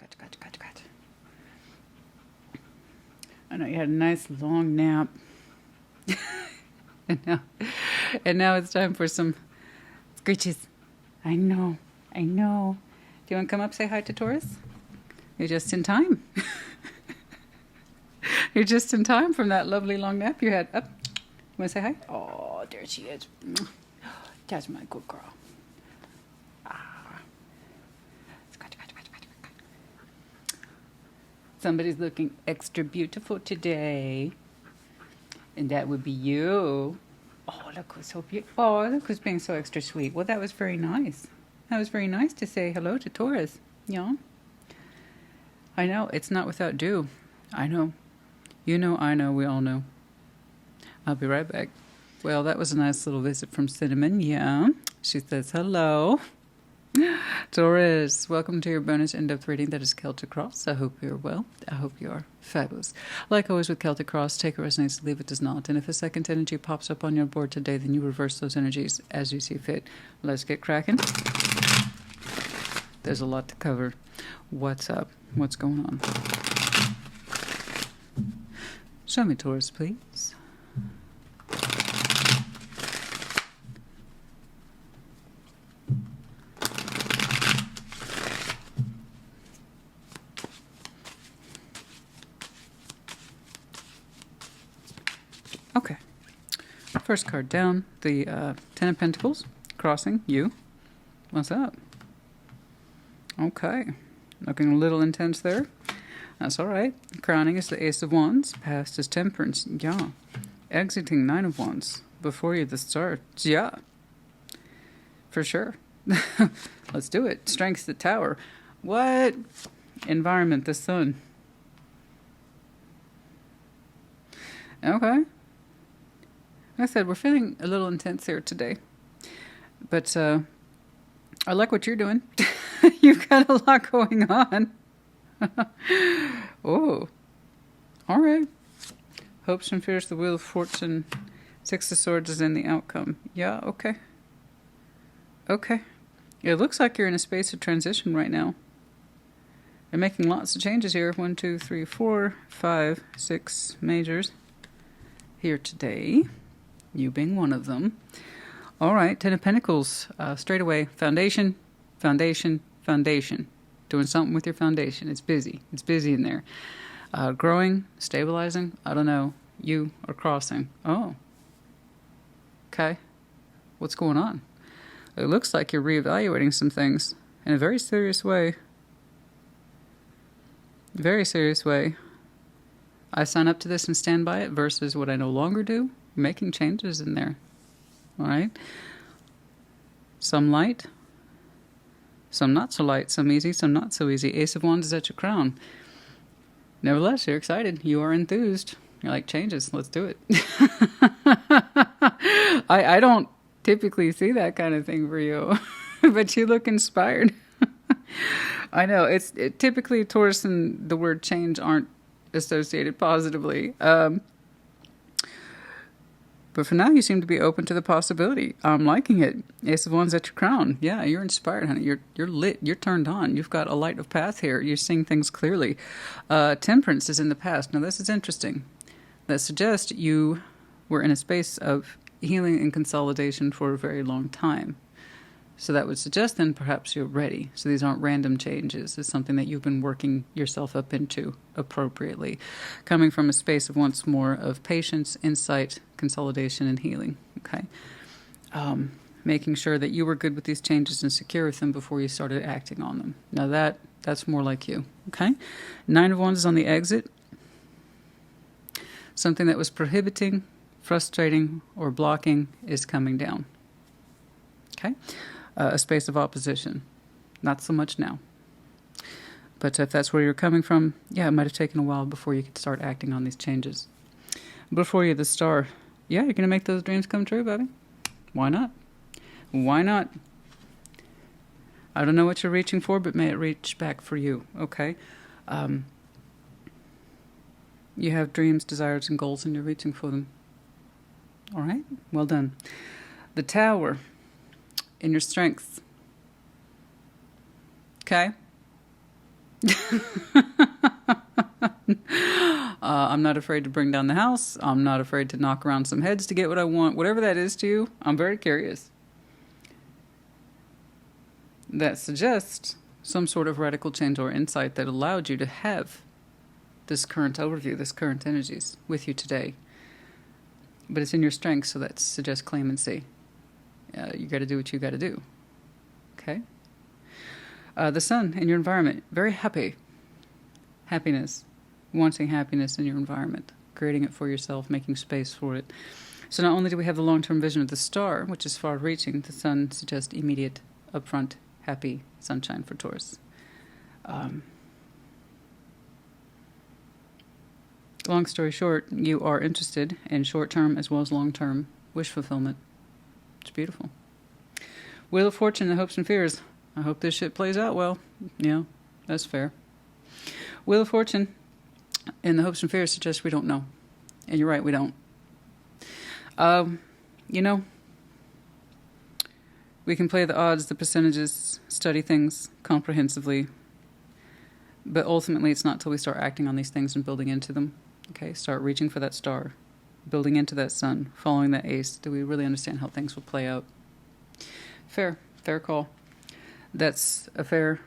Good. I know you had a nice long nap. and now it's time for some screeches. I know. Do you want to come up, say hi to Taurus? You're just in time. You're just in time from that lovely long nap you had. Up. Want to say hi? Oh, there she is. That's my good girl. Somebody's looking extra beautiful today. And that would be you. Oh, look who's so beautiful. Oh, look who's being so extra sweet. Well, that was very nice. That was very nice to say hello to Taurus. Yeah. I know, it's not without due. I know. You know, I know, we all know. I'll be right back. Well, that was a nice little visit from Cinnamon. Yeah. She says hello. Taurus, welcome to your bonus in-depth reading that is Celtic Cross. I hope you're well. I hope you are fabulous. Like always with Celtic Cross, take what resonates, leave it does not. And if a second energy pops up on your board today, then you reverse those energies as you see fit. Let's get cracking. There's a lot to cover. What's up? What's going on? Show me Taurus, please. Okay. First card down, the Ten of Pentacles, crossing, you. What's up? Okay. Looking a little intense there. That's all right. Crowning is the Ace of Wands. Past is Temperance. Yeah. Exiting Nine of Wands. Before you, the Star. Yeah. For sure. Let's do it. Strength's the Tower. What? Environment, the Sun. Okay. Like I said, we're feeling a little intense here today. But I like what you're doing. You've got a lot going on. Oh. All right. Hopes and fears, the Wheel of Fortune. Six of Swords is in the outcome. Yeah, okay. Okay. It looks like you're in a space of transition right now. You're making lots of changes here. 1, 2, 3, 4, 5, 6 majors here today. You being one of them. All right, Ten of Pentacles. Straight away, foundation. Doing something with your foundation. It's busy. It's busy in there. Growing, stabilizing. I don't know. You are crossing. Oh. Okay. What's going on? It looks like you're reevaluating some things in a very serious way. Very serious way. I sign up to this and stand by it versus what I no longer do. Making changes in there. All right. Some light. Some not so light. Some easy. Some not so easy. Ace of Wands is at your crown. Nevertheless, you're excited. You are enthused. You're like, changes. Let's do it. I don't typically see that kind of thing for you. But you look inspired. I know. Typically Taurus and the word change aren't associated positively. But for now, you seem to be open to the possibility. I'm liking it. Ace of Wands at your crown. Yeah, you're inspired, honey. You're lit. You're turned on. You've got a light of path here. You're seeing things clearly. Temperance is in the past. Now, this is interesting. That suggests you were in a space of healing and consolidation for a very long time. So that would suggest then perhaps you're ready. So these aren't random changes. It's something that you've been working yourself up into appropriately. Coming from a space of once more of patience, insight, consolidation, and healing. Okay. Making sure that you were good with these changes and secure with them before you started acting on them. Now that's more like you. Okay. Nine of Wands is on the exit. Something that was prohibiting, frustrating, or blocking is coming down. Okay. A space of opposition. Not so much now. But if that's where you're coming from, yeah, it might have taken a while before you could start acting on these changes. Before you're the Star, yeah, you're going to make those dreams come true, baby. Why not? Why not? I don't know what you're reaching for, but may it reach back for you, okay? You have dreams, desires, and goals, and you're reaching for them. All right? Well done. The Tower. In your strengths. Okay? I'm not afraid to bring down the house. I'm not afraid to knock around some heads to get what I want. Whatever that is to you, I'm very curious. That suggests some sort of radical change or insight that allowed you to have this current overview, this current energies with you today. But it's in your strength, so that suggests clemency. You got to do what you got to do. Okay? The sun in your environment, very happy. Happiness. Wanting happiness in your environment. Creating it for yourself, making space for it. So not only do we have the long-term vision of the star, which is far-reaching, the sun suggests immediate, upfront, happy sunshine for Taurus. Long story short, you are interested in short-term as well as long-term wish fulfillment. It's beautiful. Wheel of Fortune, the hopes and fears. I hope this shit plays out well. Yeah, that's fair. Wheel of Fortune and the hopes and fears suggest we don't know. And you're right, we don't. We can play the odds, the percentages, study things comprehensively. But ultimately, it's not till we start acting on these things and building into them. Okay, start reaching for that star, building into that sun, following that ace. Do we really understand how things will play out? Fair call. That's a fair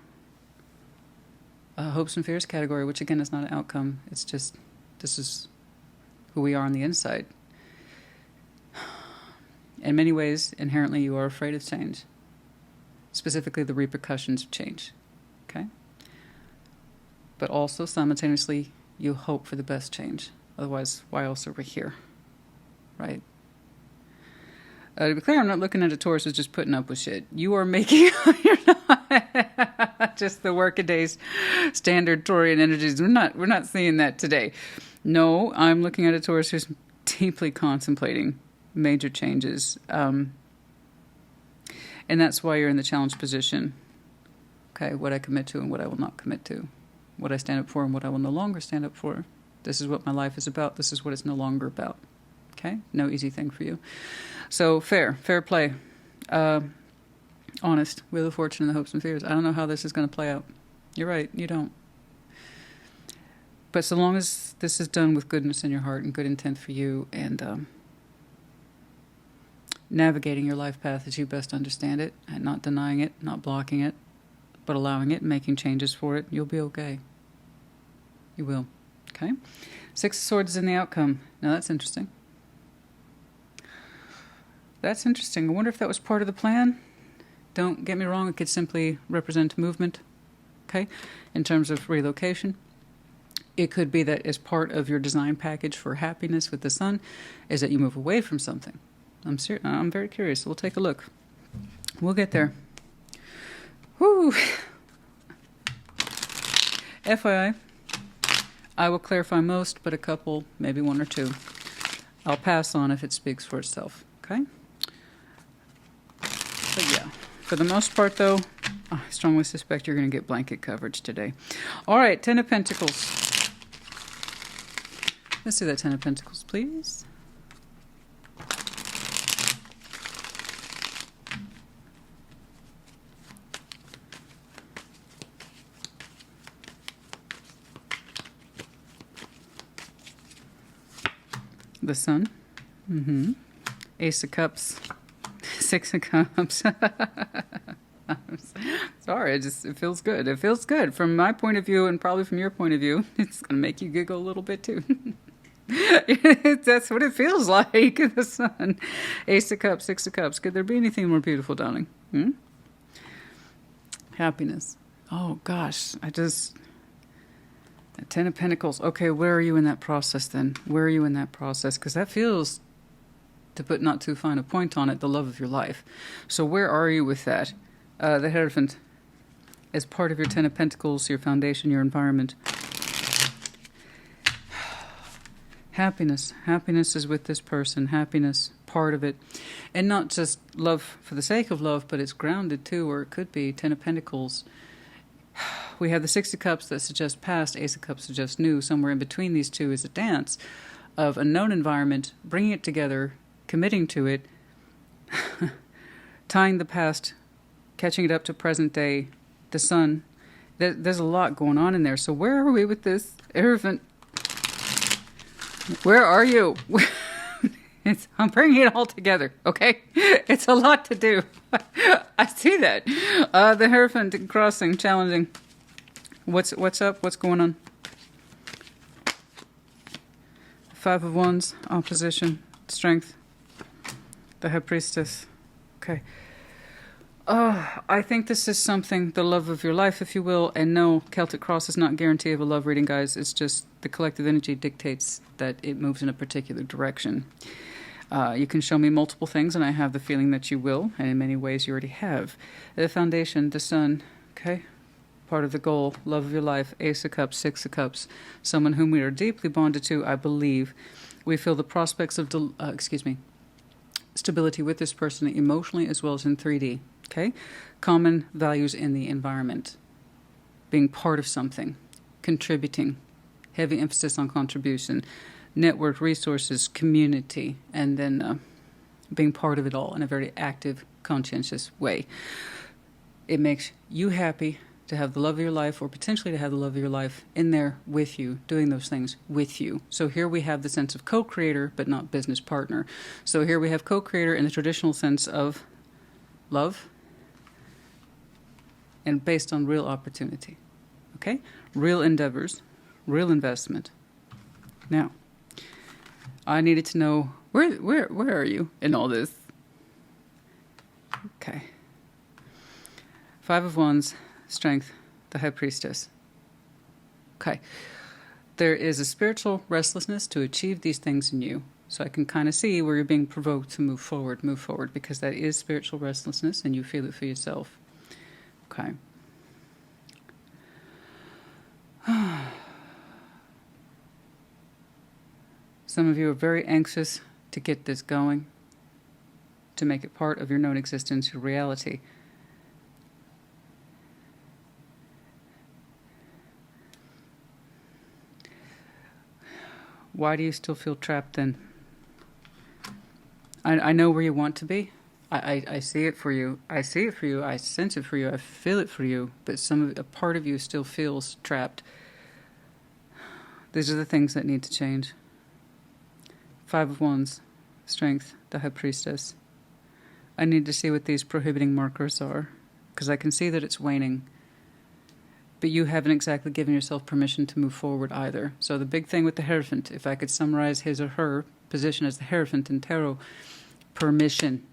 hopes and fears category, which again is not an outcome. It's just, this is who we are on the inside. In many ways, inherently, you are afraid of change. Specifically, the repercussions of change. Okay? But also, simultaneously, you hope for the best change. Otherwise, why else are we here? Right? To be clear, I'm not looking at a Taurus as just putting up with shit. You are making... You're not just the workaday standard Taurian energies. We're not seeing that today. No, I'm looking at a Taurus who's deeply contemplating major changes. And that's why you're in the challenge position. Okay, what I commit to and what I will not commit to. What I stand up for and what I will no longer stand up for. This is what my life is about. This is what it's no longer about. Okay? No easy thing for you. So, fair play. Honest. Wheel of Fortune and the hopes and fears. I don't know how this is going to play out. You're right, you don't. But so long as this is done with goodness in your heart and good intent for you and navigating your life path as you best understand it and not denying it, not blocking it, but allowing it and making changes for it, you'll be okay. You will. Okay? Six of Swords is in the outcome. Now that's interesting. That's interesting. I wonder if that was part of the plan. Don't get me wrong, it could simply represent movement, okay, in terms of relocation. It could be that as part of your design package for happiness with the sun is that you move away from something. I'm very curious. We'll take a look. We'll get there. Whew. FYI, I will clarify most, but a couple, maybe one or two. I'll pass on if it speaks for itself, okay? But yeah, for the most part, though, I strongly suspect you're going to get blanket coverage today. All right, Ten of Pentacles. Let's do that Ten of Pentacles, please. The Sun. Ace of Cups. Six of Cups. I'm sorry, it feels good. It feels good from my point of view and probably from your point of view. It's going to make you giggle a little bit too. That's what it feels like. The Sun. Ace of Cups, Six of Cups. Could there be anything more beautiful, darling? Happiness. Oh, gosh. Ten of Pentacles. Okay, where are you in that process then? Where are you in that process? Because that feels, to put not too fine a point on it, the love of your life. So where are you with that? The Hierophant, as part of your Ten of Pentacles, your foundation, your environment. Happiness. Happiness is with this person. Happiness, part of it. And not just love for the sake of love, but it's grounded too, or it could be Ten of Pentacles. We have the Six of Cups that suggest past, Ace of Cups suggests new. Somewhere in between these two is a dance of a known environment, bringing it together, committing to it, tying the past, catching it up to present day, the sun, There's a lot going on in there. So where are we with this Hierophant? Where are you? I'm bringing it all together, okay? It's a lot to do. I see that. The Hierophant crossing, challenging. What's up? What's going on? Five of Wands, opposition, strength. The High Priestess. Okay. I think this is something, the love of your life, if you will. And no, Celtic Cross is not a guarantee of a love reading, guys. It's just the collective energy dictates that it moves in a particular direction. You can show me multiple things, and I have the feeling that you will. And in many ways, you already have. The foundation, the sun, okay? Part of the goal, love of your life, Ace of Cups, Six of Cups. Someone whom we are deeply bonded to, I believe. We feel the prospects of, stability with this person emotionally as well as in 3D. Okay? Common values in the environment. Being part of something. Contributing. Heavy emphasis on contribution. Network, resources, community. And then being part of it all in a very active, conscientious way. It makes you happy to have the love of your life, or potentially to have the love of your life in there with you, doing those things with you. So here we have the sense of co-creator, but not business partner. So here we have co-creator in the traditional sense of love, and based on real opportunity. Okay? Real endeavors, real investment. Now, I needed to know, where are you in all this? Okay. Five of Wands, strength, the High Priestess. Okay. There is a spiritual restlessness to achieve these things in you. So I can kind of see where you're being provoked to move forward, because that is spiritual restlessness and you feel it for yourself. Okay. Some of you are very anxious to get this going, to make it part of your known existence, your reality. Why do you still feel trapped then? I know where you want to be. I see it for you. I see it for you. I sense it for you. I feel it for you. But a part of you still feels trapped. These are the things that need to change. Five of Wands, strength, the High Priestess. I need to see what these prohibiting markers are, because I can see that it's waning. But you haven't exactly given yourself permission to move forward either. So the big thing with the Hierophant, if I could summarize his or her position as the Hierophant in tarot, permission.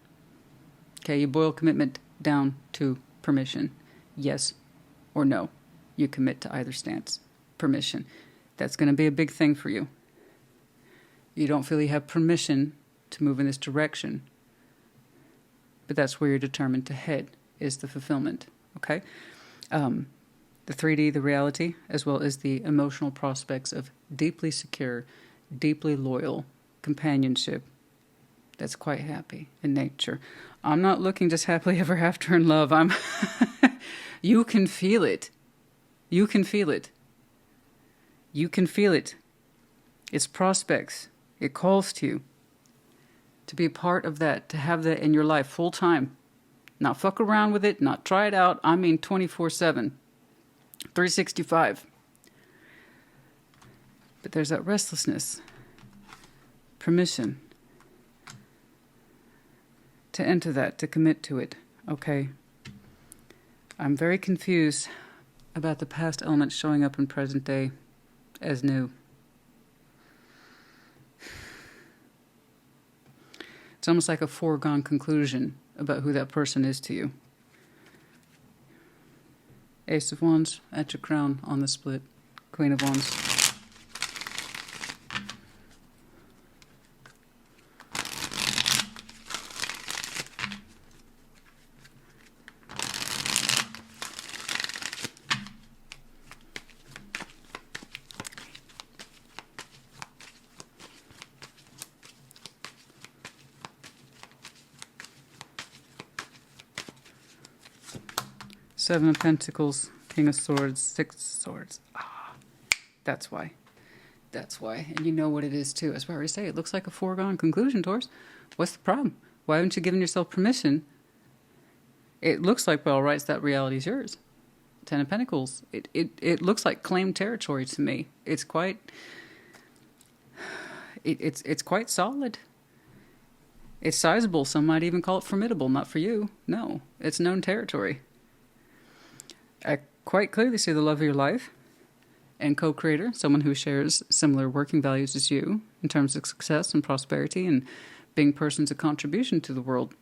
Okay, you boil commitment down to permission. Yes or no. You commit to either stance. Permission. That's going to be a big thing for you. You don't feel you have permission to move in this direction. But that's where you're determined to head, is the fulfillment. Okay? The 3D, the reality, as well as the emotional prospects of deeply secure, deeply loyal companionship that's quite happy in nature. I'm not looking just happily ever after in love. You can feel it. You can feel it. You can feel it. It's prospects. It calls to you to be a part of that, to have that in your life full time. Not fuck around with it, not try it out. I mean 24/7. 365. But there's that restlessness. Permission. To enter that, to commit to it. Okay. I'm very confused about the past elements showing up in present day as new. It's almost like a foregone conclusion about who that person is to you. Ace of Wands at your crown on the split. Queen of Wands. Seven of Pentacles, King of Swords, Six of Swords. That's why. That's why. And you know what it is, too. As I already say, it looks like a foregone conclusion, Taurus. What's the problem? Why haven't you given yourself permission? It looks like, well, right, that reality is yours. Ten of Pentacles. It looks like claimed territory to me. It's quite... It's quite solid. It's sizable. Some might even call it formidable. Not for you. No, it's known territory. I quite clearly see the love of your life and co-creator, someone who shares similar working values as you in terms of success and prosperity and being persons of contribution to the world.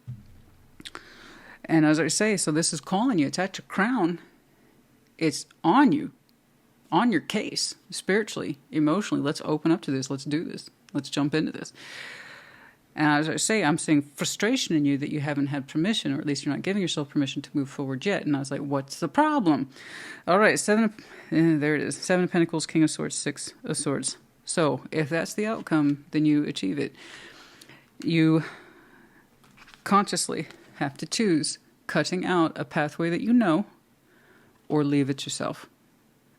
And as I say, so this is calling you. It's at your crown. It's on you, on your case, spiritually, emotionally. Let's open up to this. Let's do this. Let's jump into this. And as I say, I'm seeing frustration in you that you haven't had permission, or at least you're not giving yourself permission to move forward yet. And I was like, what's the problem? All right, there it is. Seven of Pentacles, King of Swords, Six of Swords. So if that's the outcome, then you achieve it. You consciously have to choose cutting out a pathway that you know, or leave it yourself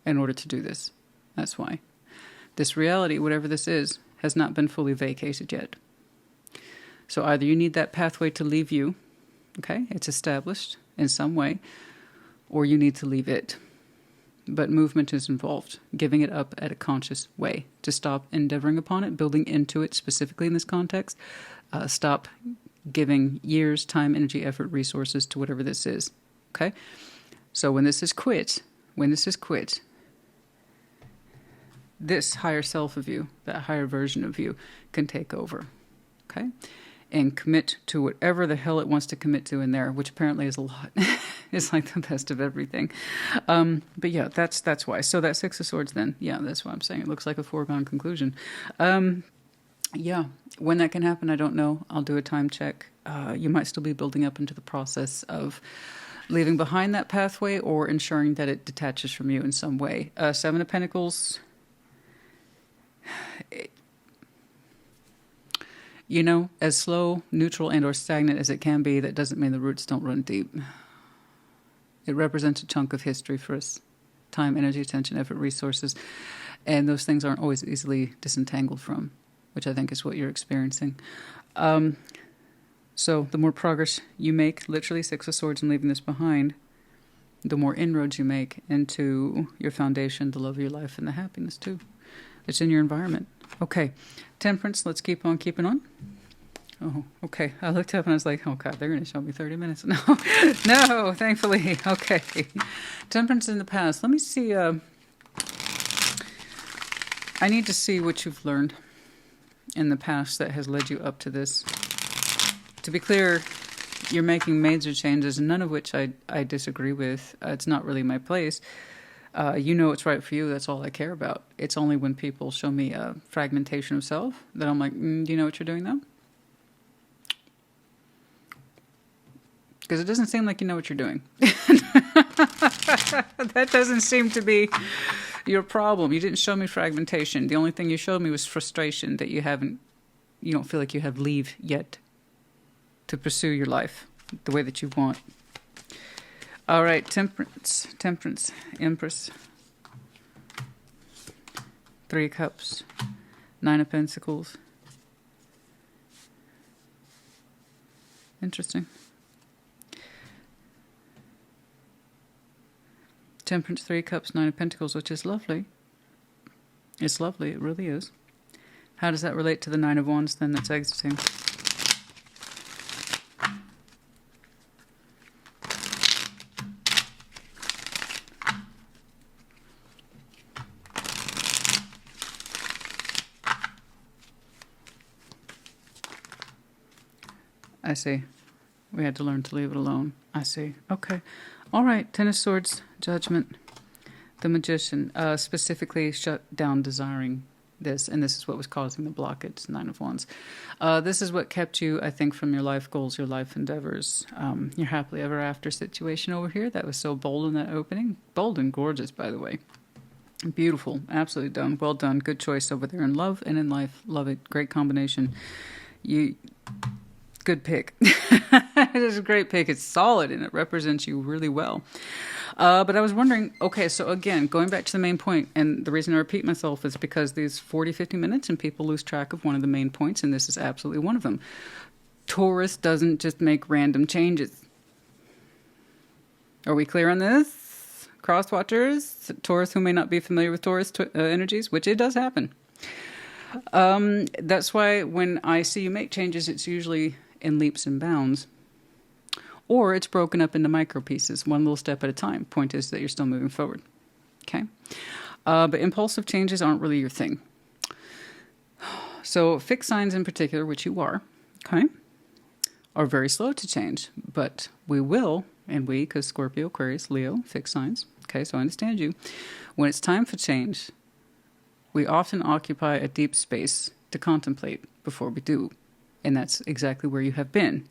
in order to do this. That's why. This reality, whatever this is, has not been fully vacated yet. So either you need that pathway to leave you, okay, it's established in some way, or you need to leave it. But movement is involved, giving it up at a conscious way, to stop endeavoring upon it, building into it specifically in this context. Stop giving years, time, energy, effort, resources to whatever this is, okay? So when this is quit, this higher self of you, that higher version of you, can take over, okay? And commit to whatever the hell it wants to commit to in there, which apparently is a lot. It's like the best of everything. But yeah, that's why. So that Six of Swords then, yeah, that's what I'm saying. It looks like a foregone conclusion. Yeah, when that can happen, I don't know. I'll do a time check. You might still be building up into the process of leaving behind that pathway or ensuring that it detaches from you in some way. Seven of Pentacles... You know, as slow, neutral, and or stagnant as it can be, that doesn't mean the roots don't run deep. It represents a chunk of history for us. Time, energy, attention, effort, resources. And those things aren't always easily disentangled from, which I think is what you're experiencing. So the more progress you make, literally Six of Swords and leaving this behind, the more inroads you make into your foundation, the love of your life, and the happiness too. It's in your environment. Okay. Temperance, let's keep on keeping on. Oh, okay. I looked up and I was like, oh God, they're going to show me 30 minutes. No, no, thankfully. Okay. Temperance in the past. Let me see. I need to see what you've learned in the past that has led you up to this. To be clear, you're making major changes, none of which I disagree with. It's not really my place. You know what's right for you. That's all I care about. It's only when people show me a fragmentation of self that I'm like, do you know what you're doing now? Because it doesn't seem like you know what you're doing. That doesn't seem to be your problem. You didn't show me fragmentation. The only thing you showed me was frustration that you don't feel like you have leave yet to pursue your life the way that you want. All right, Temperance, Empress, Three of Cups, Nine of Pentacles. Interesting. Temperance, Three of Cups, Nine of Pentacles, which is lovely. It's lovely, it really is. How does that relate to the Nine of Wands then that's exiting? I see. We had to learn to leave it alone. I see. Okay. All right. Ten of Swords, Judgment, the Magician. Specifically shut down desiring this, and this is what was causing the blockage, Nine of Wands. This is what kept you, I think, from your life goals, your life endeavors, your happily ever after situation over here. That was so bold in that opening. Bold and gorgeous, by the way. Beautiful. Absolutely done. Well done. Good choice over there in love and in life. Love it. Great combination. Good pick. It is a great pick. It's solid and it represents you really well. But I was wondering, okay, so again, going back to the main point, and the reason I repeat myself is because these 40, 50 minutes and people lose track of one of the main points, and this is absolutely one of them. Taurus doesn't just make random changes. Are we clear on this? cross watchers, Taurus who may not be familiar with Taurus energies, which it does happen. That's why when I see you make changes, it's usually in leaps and bounds. Or it's broken up into micro pieces, one little step at a time. Point is that you're still moving forward. Okay? But impulsive changes aren't really your thing. So fixed signs in particular, which you are, okay, are very slow to change. But we will, and we, because Scorpio, Aquarius, Leo, fixed signs. Okay, so I understand you. When it's time for change, we often occupy a deep space to contemplate before we do. And that's exactly where you have been.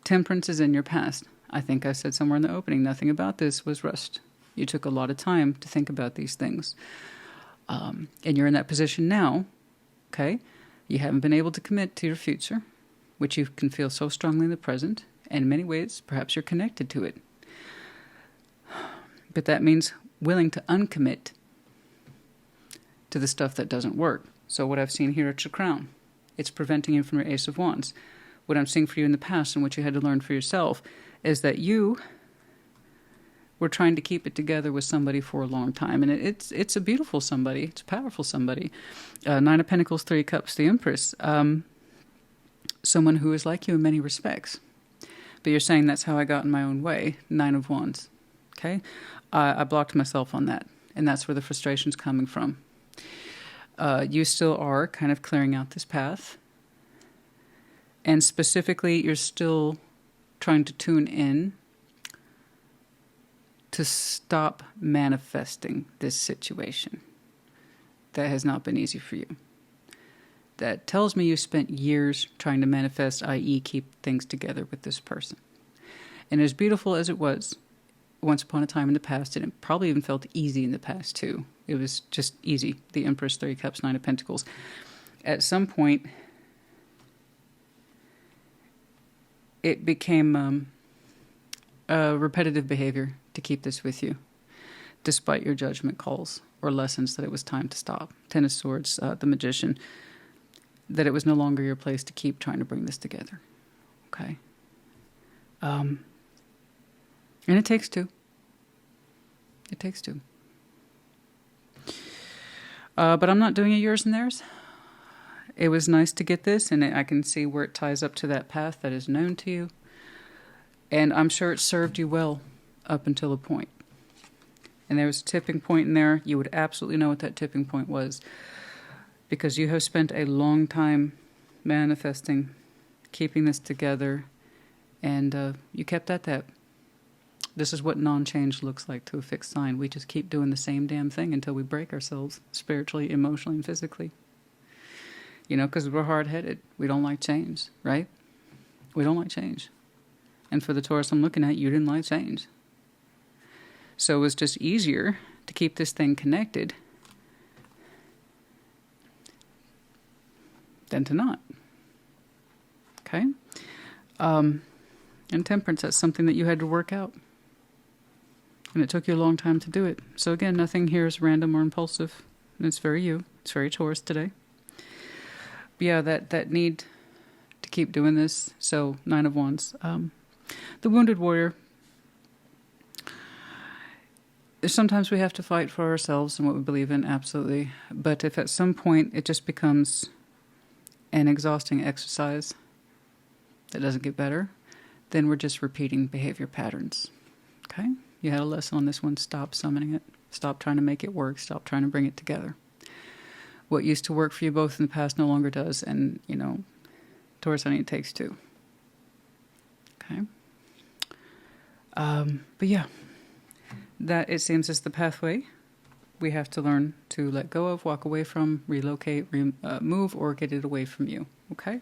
Temperance is in your past. I think I said somewhere in the opening, nothing about this was rushed. You took a lot of time to think about these things. And you're in that position now, okay? You haven't been able to commit to your future, which you can feel so strongly in the present. And in many ways, perhaps you're connected to it. But that means willing to uncommit to the stuff that doesn't work. So what I've seen here at your crown, it's preventing you from your Ace of Wands. What I'm seeing for you in the past and what you had to learn for yourself is that you were trying to keep it together with somebody for a long time. And it's a beautiful somebody. It's a powerful somebody. Nine of Pentacles, Three of Cups, the Empress. Someone who is like you in many respects. But you're saying that's how I got in my own way. Nine of Wands. Okay? I blocked myself on that. And that's where the frustration's coming from. You still are kind of clearing out this path. And specifically, you're still trying to tune in to stop manifesting this situation. That has not been easy for you. That tells me you spent years trying to manifest, i.e. keep things together with this person. And as beautiful as it was once upon a time in the past, and it probably even felt easy in the past too. It was just easy. The Empress, Three of Cups, Nine of Pentacles. At some point, it became a repetitive behavior to keep this with you, despite your judgment calls or lessons that it was time to stop. Ten of Swords, the Magician, that it was no longer your place to keep trying to bring this together. Okay? And it takes two. It takes two. But I'm not doing it yours and theirs. It was nice to get this, and I can see where it ties up to that path that is known to you. And I'm sure it served you well up until a point. And there was a tipping point in there. You would absolutely know what that tipping point was. Because you have spent a long time manifesting, keeping this together, and you kept at that. This is what non-change looks like to a fixed sign. We just keep doing the same damn thing until we break ourselves, spiritually, emotionally, and physically. You know, because we're hard-headed. We don't like change, right? We don't like change. And for the Taurus I'm looking at, you didn't like change. So it was just easier to keep this thing connected than to not. Okay? And temperance, that's something that you had to work out. And it took you a long time to do it. So again, nothing here is random or impulsive. And it's very you. It's very Taurus today. Yeah, that need to keep doing this. So, Nine of Wands. The Wounded Warrior. Sometimes we have to fight for ourselves and what we believe in, absolutely. But if at some point it just becomes an exhausting exercise that doesn't get better, then we're just repeating behavior patterns. Okay? You had a lesson on this one. Stop summoning it. Stop trying to make it work. Stop trying to bring it together. What used to work for you both in the past no longer does. And, you know, Taurus, honey, it takes two. Okay? But yeah, that, it seems, is the pathway we have to learn to let go of, walk away from, relocate, move, or get it away from you. Okay?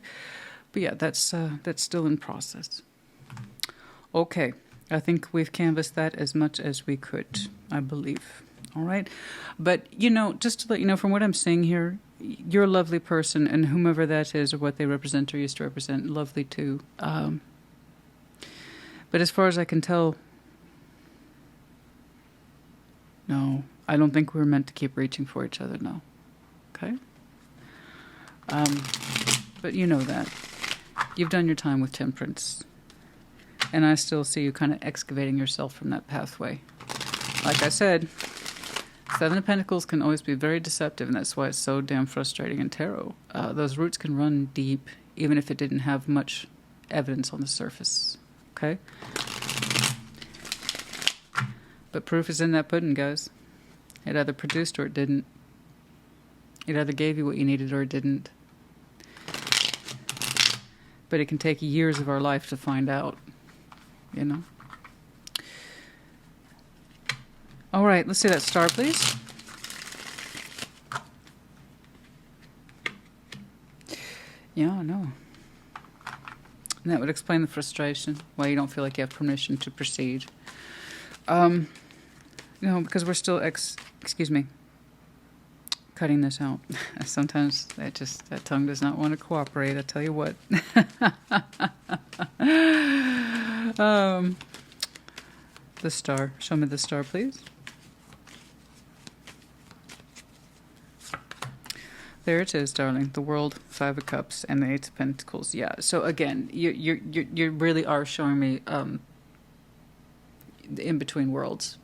But yeah, that's still in process. Okay. I think we've canvassed that as much as we could, I believe. All right. But, you know, just to let you know, from what I'm seeing here, you're a lovely person, and whomever that is or what they represent or used to represent, lovely too. But as far as I can tell, no, I don't think we were meant to keep reaching for each other, no. Okay? But you know that. You've done your time with temperance. And I still see you kind of excavating yourself from that pathway. Like I said, Seven of Pentacles can always be very deceptive, and that's why it's so damn frustrating in tarot. Those roots can run deep, even if it didn't have much evidence on the surface. Okay? But proof is in that pudding, guys. It either produced or it didn't. It either gave you what you needed or it didn't. But it can take years of our life to find out, you know? All right, let's see that star, please. Yeah, I know. And that would explain the frustration, why you don't feel like you have permission to proceed. You know, because we're still, excuse me, cutting this out. Sometimes that tongue does not want to cooperate, I tell you what. The star. Show me the star, please. There it is, darling. The World, Five of Cups, and the Eight of Pentacles. Yeah. So again, you really are showing me the in between worlds.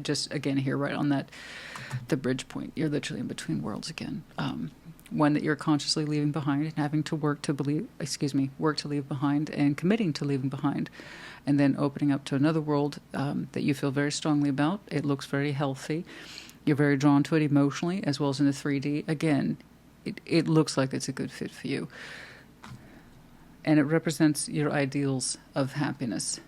Just again here, right on that, the bridge point. You're literally in between worlds again. One that you're consciously leaving behind and having to work to leave behind, and committing to leaving behind, and then opening up to another world that you feel very strongly about. It looks very healthy. You're very drawn to it emotionally, as well as in the 3D. Again, it looks like it's a good fit for you. And it represents your ideals of happiness.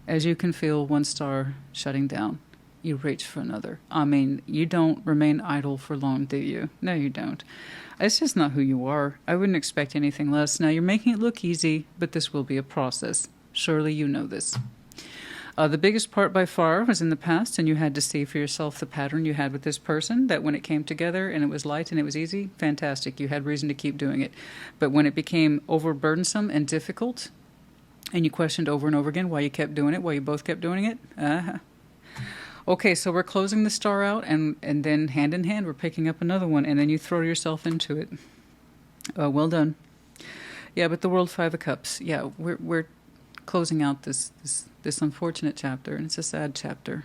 As you can feel one star shutting down, you reach for another. I mean, you don't remain idle for long, do you? No, you don't. It's just not who you are. I wouldn't expect anything less. Now, you're making it look easy, but this will be a process. Surely you know this. The biggest part by far was in the past, and you had to see for yourself the pattern you had with this person, that when it came together and it was light and it was easy, fantastic. You had reason to keep doing it. But when it became overburdensome and difficult, and you questioned over and over again why you kept doing it, why you both kept doing it, Okay, so we're closing the star out, and then hand in hand, we're picking up another one, and then you throw yourself into it. Well done. Yeah, but the World, Five of Cups. Yeah, we're closing out this unfortunate chapter, and it's a sad chapter.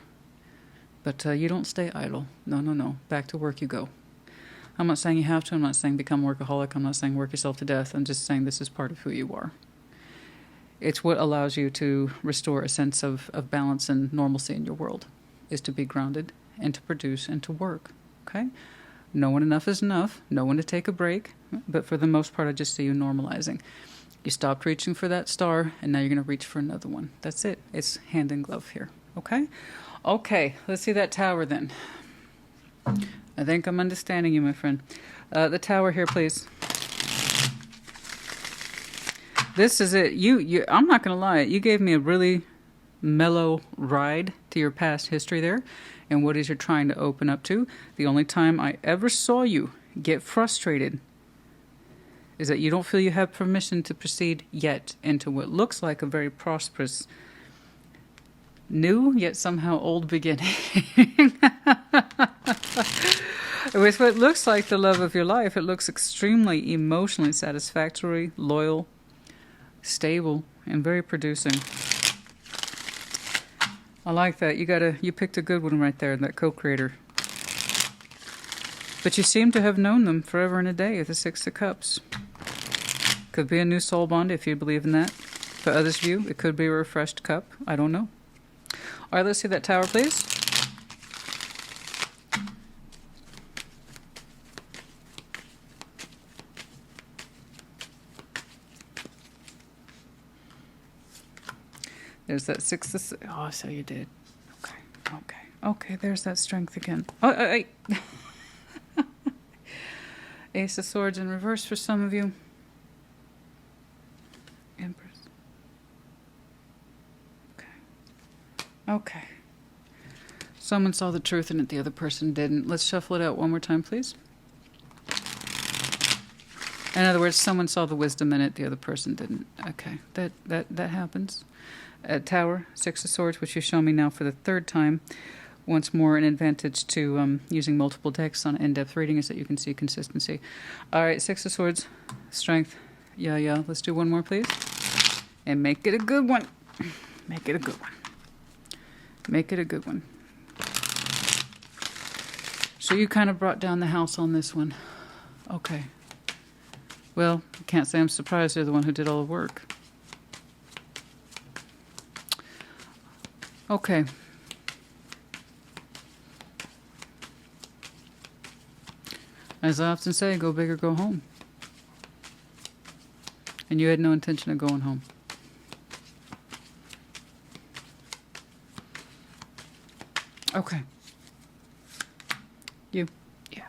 But you don't stay idle. No. Back to work you go. I'm not saying you have to. I'm not saying become a workaholic. I'm not saying work yourself to death. I'm just saying this is part of who you are. It's what allows you to restore a sense of balance and normalcy in your world, is to be grounded and to produce and to work. Okay? Knowing enough is enough. Know when to take a break. But for the most part, I just see you normalizing. You stopped reaching for that star, and now you're going to reach for another one. That's it. It's hand in glove here. Okay? Okay, let's see that tower then. I think I'm understanding you, my friend. The tower here, please. This is it. I'm not going to lie. You gave me a really mellow ride to your past history there, and what is you're trying to open up to. The only time I ever saw you get frustrated is that you don't feel you have permission to proceed yet into what looks like a very prosperous, new, yet somehow old beginning. With what looks like the love of your life, it looks extremely emotionally satisfactory, loyal, stable, and very producing. I like that. You picked a good one right there, that co-creator. But you seem to have known them forever and a day with the Six of Cups. Could be a new soul bond if you believe in that. For others of you, it could be a refreshed cup. I don't know. All right, let's see that tower, please. There's that Six of... Oh, so you did. Okay, there's that strength again. Ace of Swords in reverse for some of you. Empress. Okay. Someone saw the truth in it, the other person didn't. Let's shuffle it out one more time, please. In other words, someone saw the wisdom in it, the other person didn't. Okay, that happens. Tower, Six of Swords, which you show me now for the third time. Once more, an advantage to using multiple decks on in-depth reading is that you can see consistency. All right, Six of Swords, strength. Yeah. Let's do one more, please. And make it a good one. Make it a good one. Make it a good one. So you kind of brought down the house on this one. Okay. Well, I can't say I'm surprised you're the one who did all the work. Okay. As I often say, go big or go home. And you had no intention of going home. Okay. You. Yeah.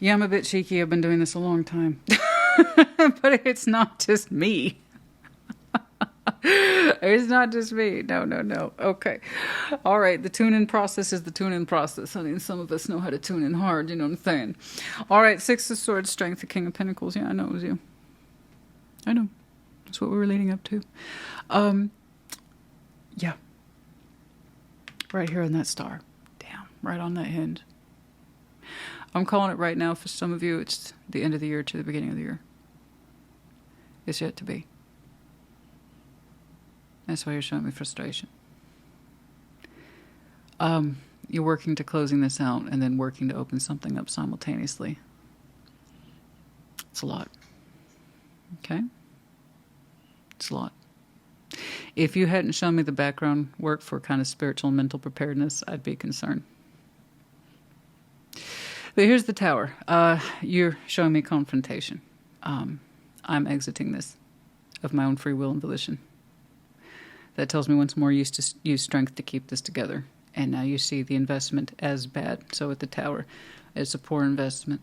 Yeah, I'm a bit cheeky. I've been doing this a long time. But it's not just me. It's not just me. No. Okay. All right. The tune-in process is the tune-in process. I mean, some of us know how to tune in hard. You know what I'm saying? All right. Six of Swords, Strength, the King of Pentacles. Yeah, I know it was you. I know. That's what we were leading up to. Yeah. Right here on that star. Damn. Right on that hinge. I'm calling it right now. For some of you, it's the end of the year to the beginning of the year. It's yet to be. That's why you're showing me frustration. You're working to closing this out and then working to open something up simultaneously. It's a lot. Okay? It's a lot. If you hadn't shown me the background work for kind of spiritual and mental preparedness, I'd be concerned. But here's the Tower. You're showing me confrontation. I'm exiting this of my own free will and volition. That tells me once more you used to use strength to keep this together. And now you see the investment as bad. So with the Tower, it's a poor investment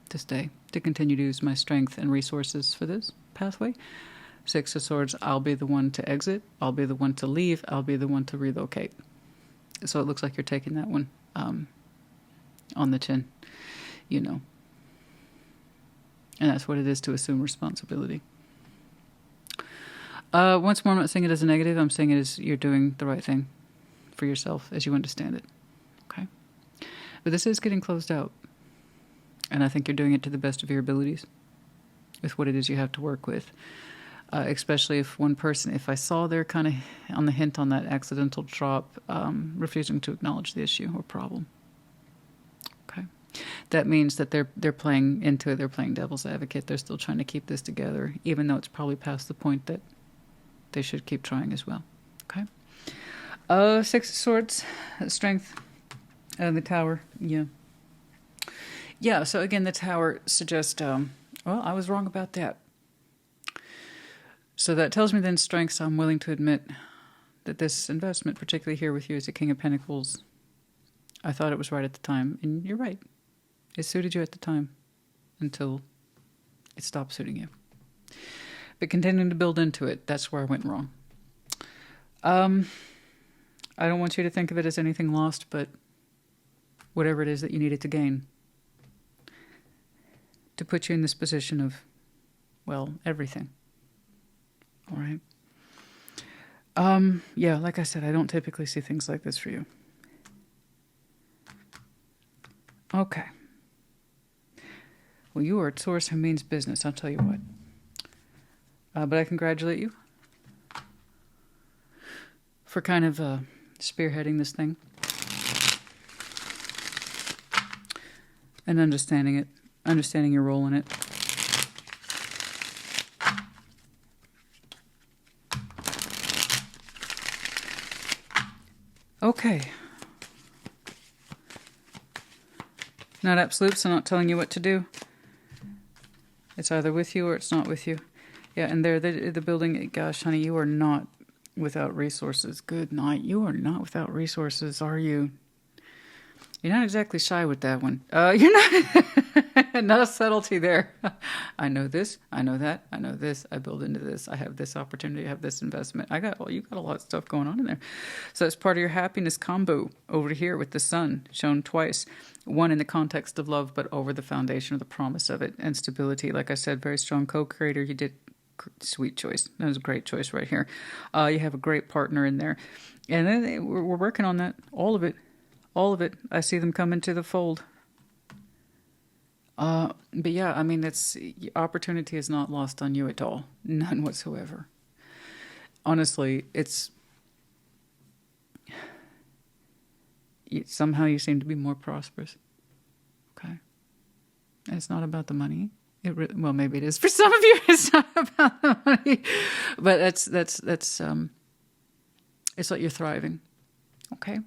to stay, to continue to use my strength and resources for this pathway. Six of Swords, I'll be the one to exit. I'll be the one to leave. I'll be the one to relocate. So it looks like you're taking that one on the chin, you know. And that's what it is to assume responsibility. Once more, I'm not saying it as a negative. I'm saying it as you're doing the right thing for yourself as you understand it. Okay? But this is getting closed out. And I think you're doing it to the best of your abilities with what it is you have to work with. Especially if one person, if I saw they're kind of on the hint on that accidental drop, refusing to acknowledge the issue or problem. Okay? That means that they're playing into it. They're playing devil's advocate. They're still trying to keep this together, even though it's probably past the point that they should keep trying as well. Okay? Six of Swords, Strength, the Tower. Yeah. Yeah, so again, the Tower suggests, well, I was wrong about that. So that tells me then strengths. I'm willing to admit that this investment, particularly here with you as a King of Pentacles, I thought it was right at the time. And you're right. It suited you at the time until it stopped suiting you. But continuing to build into it, that's where I went wrong. I don't want you to think of it as anything lost, but whatever it is that you needed to gain to put you in this position of, well, everything. All right. Yeah, like I said, I don't typically see things like this for you. Okay. Well, you are a Taurus who means business, I'll tell you what. But I congratulate you for kind of spearheading this thing and understanding it, understanding your role in it. Okay. Not absolute, so I'm not telling you what to do. It's either with you or it's not with you. Yeah, and there, the building, gosh, honey, you are not without resources. Good night. You are not without resources, are you? You're not exactly shy with that one. You're not, not a subtlety there. I know this, I know that, I know this, I build into this, I have this opportunity, I have this investment. You got a lot of stuff going on in there. So it's part of your happiness combo over here with the sun, shown twice. One in the context of love, but over the foundation of the promise of it and stability. Like I said, very strong co-creator. You did sweet choice. That was a great choice right here. You have a great partner in there. And then we're working on that. All of it. All of it. I see them come into the fold. But yeah, I mean, it's opportunity is not lost on you at all. None whatsoever. Honestly, somehow you seem to be more prosperous. Okay. And it's not about the money. Well, maybe it is for some of you. It's not about the money, but it's like you're thriving. Okay.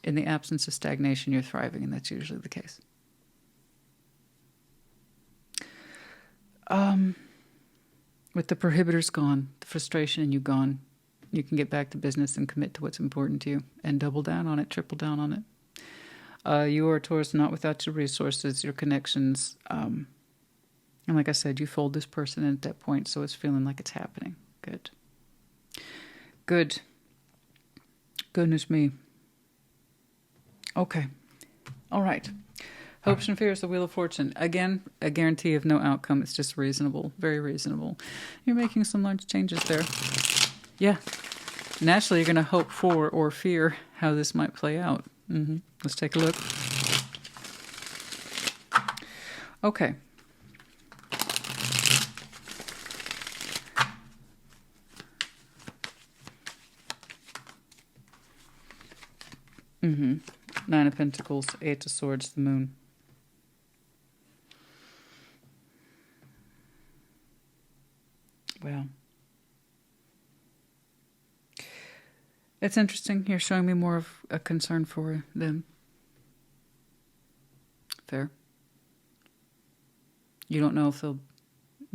In the absence of stagnation, you're thriving, and that's usually the case. With the prohibitors gone, the frustration in you gone, you can get back to business and commit to what's important to you and double down on it, triple down on it. You are a Taurus not without your resources, your connections. And like I said, you fold this person in at that point, so it's feeling like it's happening. Good. Good. Goodness me. Okay. All right. Hopes and fears, the Wheel of Fortune. Again, a guarantee of no outcome. It's just reasonable. Very reasonable. You're making some large changes there. Yeah. Naturally, you're going to hope for or fear how this might play out. Let's take a look. Okay. Nine of Pentacles, Eight of Swords, the Moon. Well, it's interesting. You're showing me more of a concern for them. Fair. You don't know if they'll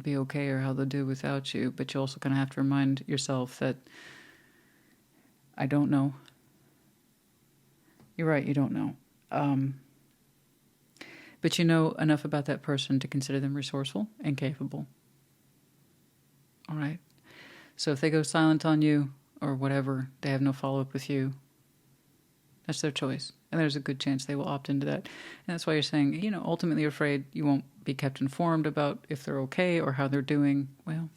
be okay or how they'll do without you, but you also kind of have to remind yourself that I don't know. You're right, you don't know. But you know enough about that person to consider them resourceful and capable. All right. So if they go silent on you or whatever, they have no follow-up with you, that's their choice. And there's a good chance they will opt into that. And that's why you're saying, ultimately you're afraid you won't be kept informed about if they're okay or how they're doing. Well,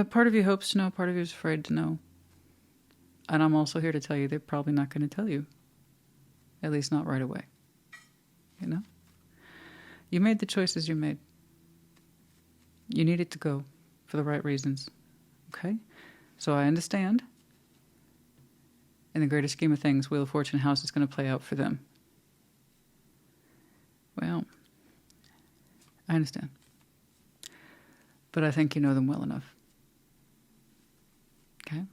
part of you hopes to know, part of you is afraid to know. And I'm also here to tell you they're probably not going to tell you. At least not right away. You made the choices you made. You needed to go for the right reasons. Okay? So I understand. In the greater scheme of things, Wheel of Fortune, how is this going to play out for them? Well, I understand. But I think you know them well enough. Okay?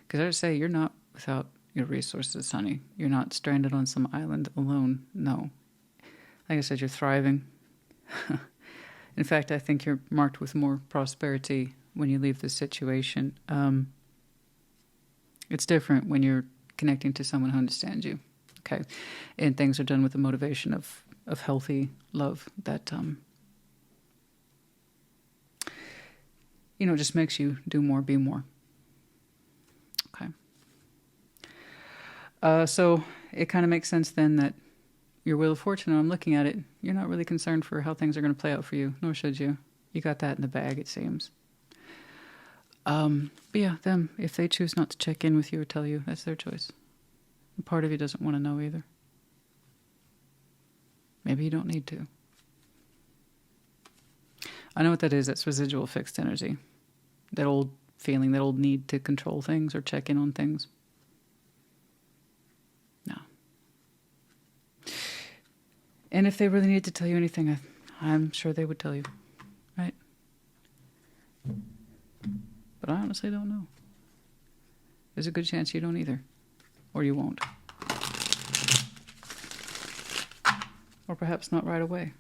Because I would say you're not without your resources, honey. You're not stranded on some island alone. No. Like I said, you're thriving. In fact, I think you're marked with more prosperity when you leave this situation. It's different when you're connecting to someone who understands you. Okay? And things are done with the motivation of healthy love that, just makes you do more, be more. Okay. So it kind of makes sense then that your Wheel of Fortune, when I'm looking at it, you're not really concerned for how things are going to play out for you, nor should you. You got that in the bag, it seems. But yeah, them, if they choose not to check in with you or tell you, that's their choice. And part of you doesn't want to know either. Maybe you don't need to. I know what that is. That's residual fixed energy. That old feeling, that old need to control things or check in on things. No. And if they really needed to tell you anything, I'm sure they would tell you. Right? But I honestly don't know. There's a good chance you don't either. Or you won't. Or perhaps not right away.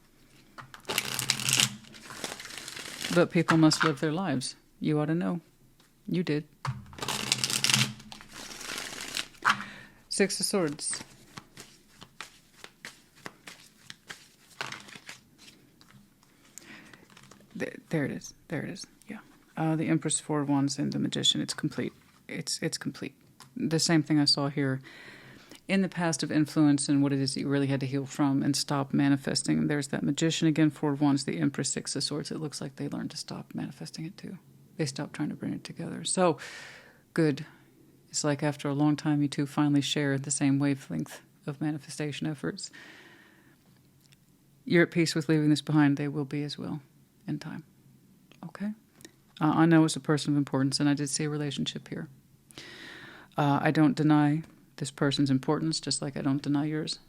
But people must live their lives. You ought to know. You did. Six of Swords. There it is. There it is. Yeah. The Empress, Four of Wands, and the Magician. It's complete. It's complete. The same thing I saw here in the past of influence and what it is that you really had to heal from and stop manifesting. There's that Magician again, Four of Wands, the Empress, Six of Swords. It looks like they learned to stop manifesting it too. They stopped trying to bring it together. So, good. It's like after a long time, you two finally share the same wavelength of manifestation efforts. You're at peace with leaving this behind. They will be as well in time. Okay? I know it's a person of importance, and I did see a relationship here. I don't deny this person's importance, just like I don't deny yours.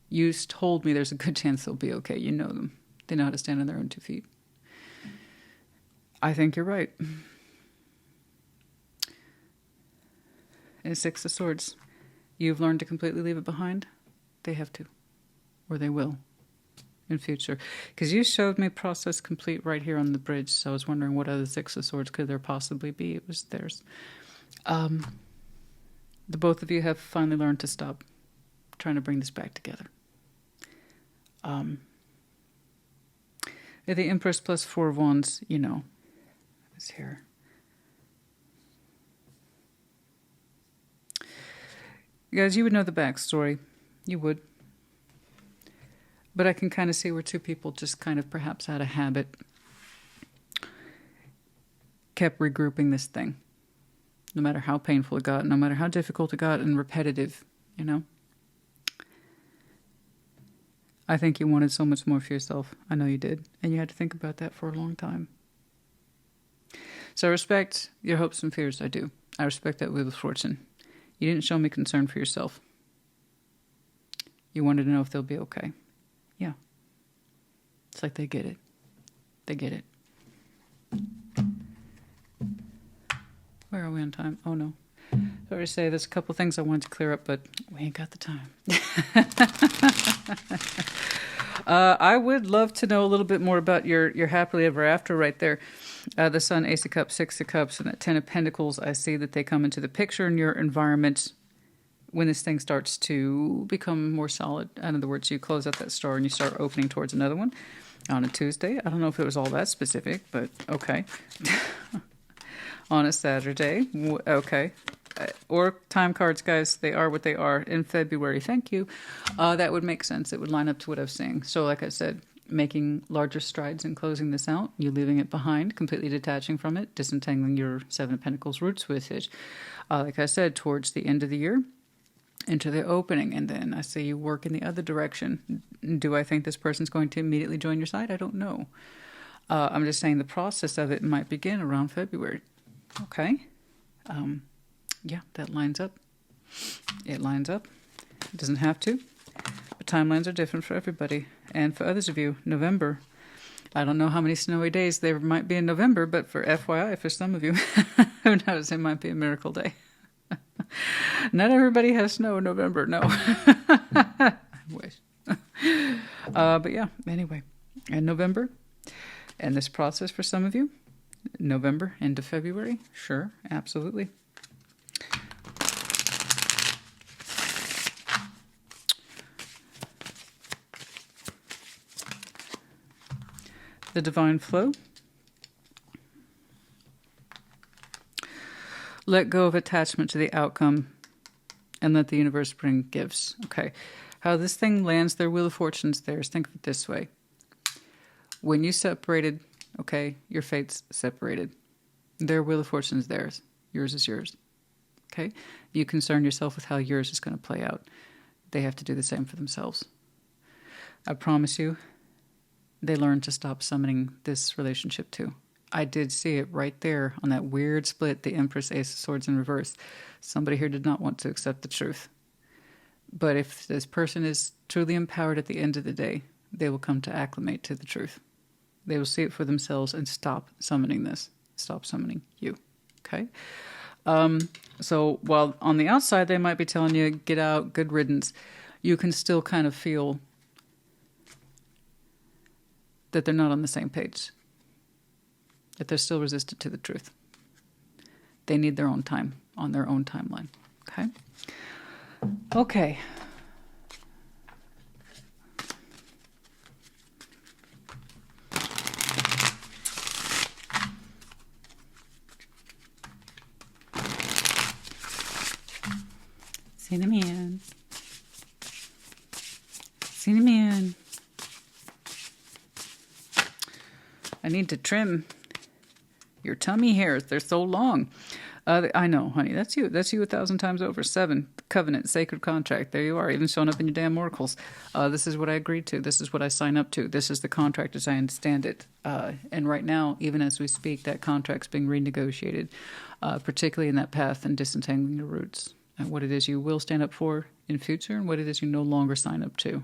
You told me there's a good chance they'll be okay. You know them. They know how to stand on their own 2 feet. I think you're right. And 6 of Swords. You've learned to completely leave it behind. They have to. Or they will. In future. Because you showed me process complete right here on the bridge. So I was wondering what other 6 of Swords could there possibly be. It was theirs. The both of you have finally learned to stop trying to bring this back together. The Empress plus 4 of Wands, you know, is here. You guys, you would know the backstory. You would. But I can kind of see where 2 people just kind of perhaps out of habit kept regrouping this thing. No matter how painful it got, no matter how difficult it got and repetitive, you know. I think you wanted so much more for yourself. I know you did. And you had to think about that for a long time. So I respect your hopes and fears. I do. I respect that Wheel of Fortune. You didn't show me concern for yourself. You wanted to know if they'll be okay. Yeah. It's like they get it. They get it. Where are we on time? Oh, no. Sorry to say, there's a couple things I wanted to clear up, but we ain't got the time. I would love to know a little bit more about your happily ever after right there. The Sun, Ace of Cups, 6 of Cups, and that 10 of Pentacles. I see that they come into the picture in your environment when this thing starts to become more solid. In other words, you close out that star and you start opening towards another one on a Tuesday. I don't know if it was all that specific, but okay. On a Saturday, okay. Or time cards, guys, they are what they are in February. Thank you. That would make sense. It would line up to what I was saying. So like I said, making larger strides in closing this out, you leaving it behind, completely detaching from it, disentangling your 7 of Pentacles roots with it. Like I said, towards the end of the year, into the opening, and then I see you work in the other direction. Do I think this person's going to immediately join your side? I don't know. I'm just saying the process of it might begin around February. Okay. Yeah, that lines up. It lines up. It doesn't have to. But timelines are different for everybody. And for others of you, November. I don't know how many snowy days there might be in November, but for FYI, for some of you, who knows, it might be a miracle day. Not everybody has snow in November, no. I wish. But yeah, anyway. In November, and this process for some of you, November into February, sure, absolutely. The divine flow. Let go of attachment to the outcome and let the universe bring gifts. Okay. How this thing lands, their Wheel of Fortune's theirs. Think of it this way. When you separated, okay, your fate's separated. Their Wheel of Fortune's theirs. Yours is yours. Okay? You concern yourself with how yours is going to play out. They have to do the same for themselves. I promise you, they learn to stop summoning this relationship too. I did see it right there on that weird split, the Empress, Ace of Swords in reverse. Somebody here did not want to accept the truth. But if this person is truly empowered at the end of the day, they will come to acclimate to the truth. They will see it for themselves and stop summoning this. Stop summoning you. Okay? So while on the outside they might be telling you, get out, good riddance, you can still kind of feel that they're not on the same page. That they're still resistant to the truth. They need their own time on their own timeline. Okay? Okay. Cinnamon. Cinnamon. I need to trim Your tummy hairs, they're so long. I know, honey. That's you. That's you 1,000 times over. 7, covenant, sacred contract. There you are, even showing up in your damn oracles. This is what I agreed to. This is what I sign up to. This is the contract as I understand it. And right now, even as we speak, that contract's being renegotiated, particularly in that path and disentangling your roots. And what it is you will stand up for in future and what it is you no longer sign up to.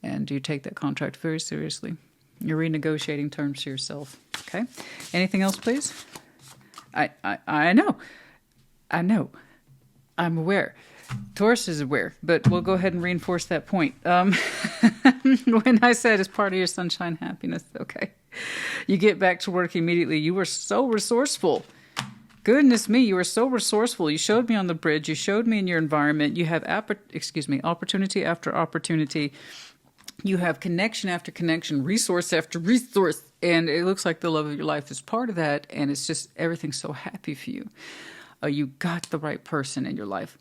And you take that contract very seriously. You're renegotiating terms to yourself. Okay? Anything else, please? I know. I'm aware. Taurus is aware, but we'll go ahead and reinforce that point. When I said as part of your sunshine happiness, okay. You get back to work immediately. You were so resourceful. Goodness me, you were so resourceful. You showed me on the bridge. You showed me in your environment. You have opportunity after opportunity. You have connection after connection, resource after resource. And it looks like the love of your life is part of that. And it's just everything's so happy for you. You got the right person in your life.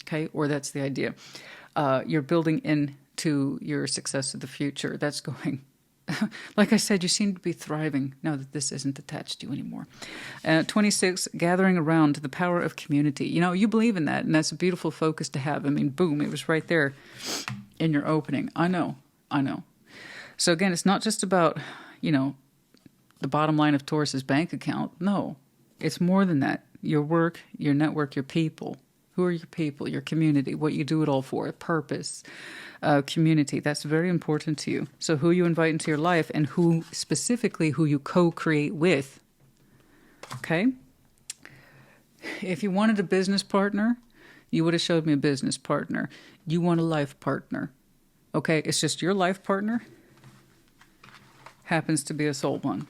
Okay? Or that's the idea. You're building into your success of the future. That's going. Like I said, you seem to be thriving now that this isn't attached to you anymore. 26, gathering around the power of community. You know, you believe in that, and that's a beautiful focus to have. I mean, boom, it was right there in your opening. I know. So again, it's not just about, the bottom line of Taurus's bank account. No, it's more than that. Your work, your network, your people. Who are your people, your community, what you do it all for, purpose, community. That's very important to you. So who you invite into your life and who you co-create with. Okay? If you wanted a business partner, you would have showed me a business partner. You want a life partner. Okay? It's just your life partner happens to be a soul one.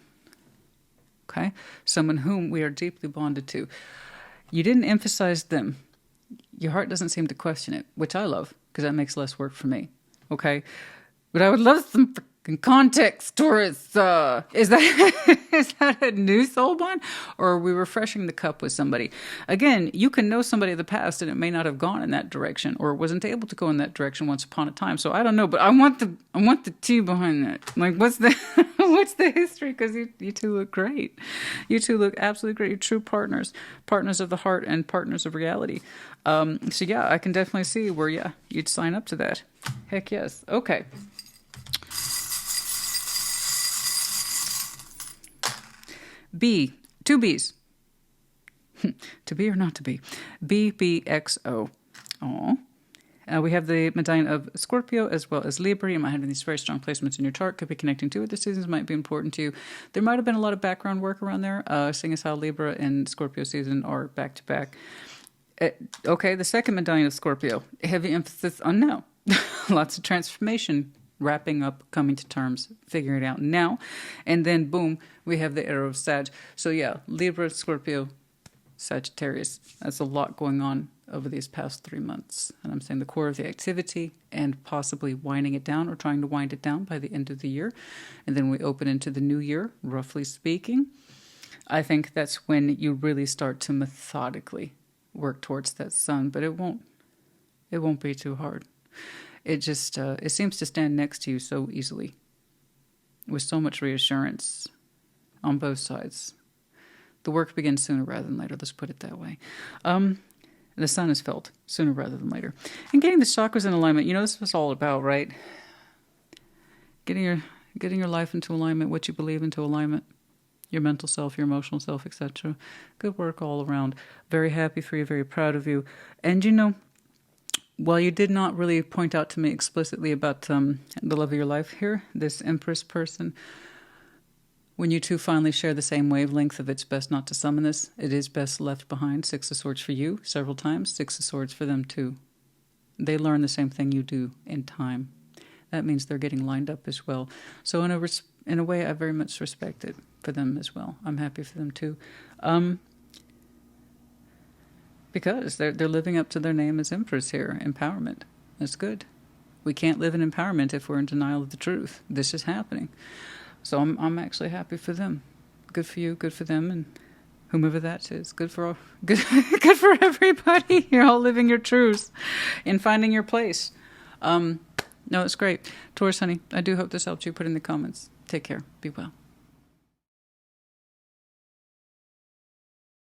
Okay? Someone whom we are deeply bonded to. You didn't emphasize them. Your heart doesn't seem to question it, which I love, because that makes less work for me. Okay? But I would love some freaking context, Taurus. Is that a new soul bond? Or are we refreshing the cup with somebody? Again, you can know somebody of the past and it may not have gone in that direction or wasn't able to go in that direction once upon a time. So I don't know, but I want the tea behind that. Like, what's the what's the history? Because you two look great. You two look absolutely great. You're true partners of the heart and partners of reality. So yeah, I can definitely see where, you'd sign up to that. Heck yes. Okay. B, 2 B's. To be or not to be. BBXO. Aww. We have the medallion of Scorpio as well as Libra. You might have these very strong placements in your chart. Could be connecting to it. The seasons might be important to you. There might have been a lot of background work around there, seeing as how Libra and Scorpio season are back to back. Okay, the second medallion of Scorpio. Heavy emphasis on now. Lots of transformation. Wrapping up, coming to terms, figuring it out now. And then, boom, we have the arrow of Sag. So yeah, Libra, Scorpio, Sagittarius. That's a lot going on over these past 3 months. And I'm saying the core of the activity and possibly winding it down or trying to wind it down by the end of the year. And then we open into the new year, roughly speaking. I think that's when you really start to methodically work towards that sun. But it won't be too hard. It just, it seems to stand next to you so easily with so much reassurance on both sides. The work begins sooner rather than later, let's put it that way. The sun is felt sooner rather than later. And getting the chakras in alignment, this is what it's all about, right? Getting your life into alignment, what you believe into alignment, your mental self, your emotional self, etc. Good work all around. Very happy for you, very proud of you. And while you did not really point out to me explicitly about the love of your life here, this Empress person, when you two finally share the same wavelength of it's best not to summon this, it is best left behind. 6 of Swords for you several times, 6 of Swords for them too. They learn the same thing you do in time. That means they're getting lined up as well. So in a way, I very much respect it for them as well. I'm happy for them too. Because they're living up to their name as Empress here. Empowerment. That's good. We can't live in empowerment if we're in denial of the truth. This is happening. So I'm actually happy for them. Good for you, good for them, and whomever that is. Good for everybody. You're all living your truths and finding your place. No, it's great. Taurus, honey, I do hope this helped you. Put in the comments. Take care. Be well.